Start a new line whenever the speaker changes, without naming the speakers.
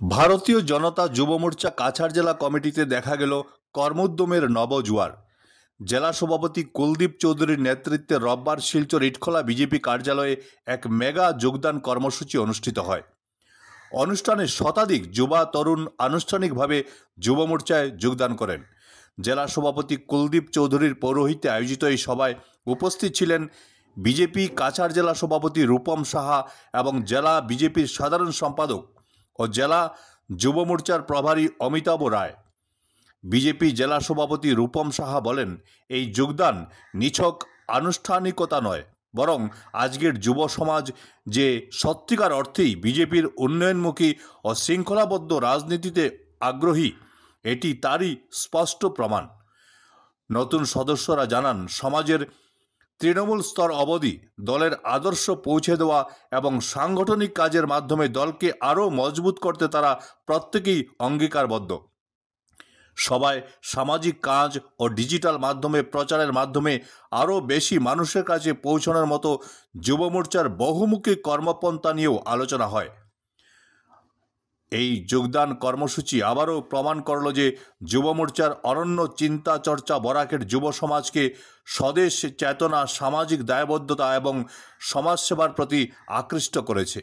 ভারতীয় জনতা যুব মোর্চা কাছাড় জেলা কমিটিতে দেখা গেল কর্মোদ্যমের নবজোয়ার। জেলা সভাপতি কুলদীপ চৌধুরীর নেতৃত্বে রোববার শিলচর ইটখোলা বিজেপি কার্যালয়ে এক মেগা যোগদান কর্মসূচি অনুষ্ঠিত হয়। অনুষ্ঠানে শতাধিক যুবা তরুণ আনুষ্ঠানিকভাবে যুব মোর্চায় যোগদান করেন। জেলা সভাপতি কুলদীপ চৌধুরীর পৌরোহিত্যে আয়োজিত এই সভায় উপস্থিত ছিলেন বিজেপি কাছাড় জেলা সভাপতি রূপম সাহা এবং জেলা বিজেপির সাধারণ সম্পাদক ও জেলা যুব মোর্চার প্রভারী অমিতাভ রায়। বিজেপি জেলা সভাপতি রূপম সাহা বলেন, এই যোগদান নিছক আনুষ্ঠানিকতা নয়, বরং আজকের যুব সমাজ যে সত্যিকার অর্থেই বিজেপির উন্নয়নমুখী ও শৃঙ্খলাবদ্ধ রাজনীতিতে আগ্রহী, এটি তারই স্পষ্ট প্রমাণ। নতুন সদস্যরা জানান, সমাজের তৃণমূল স্তর অবধি দলের আদর্শ পৌঁছে দেওয়া এবং সাংগঠনিক কাজের মাধ্যমে দলকে আরও মজবুত করতে তারা প্রত্যেকেই অঙ্গীকারবদ্ধ। সবাই সামাজিক কাজ ও ডিজিটাল মাধ্যমে প্রচারের মাধ্যমে আরও বেশি মানুষের কাছে পৌঁছানোর মতো যুব মোর্চার বহুমুখী কর্মপন্থা নিয়েও আলোচনা হয়। এই যোগদান কর্মসূচি আবারও প্রমাণ করল যে যুব মোর্চার অনন্য চিন্তা চর্চা বরাকের যুব সমাজকে স্বদেশ চেতনা, সামাজিক দায়বদ্ধতা এবং সমাজসেবার প্রতি আকৃষ্ট করেছে।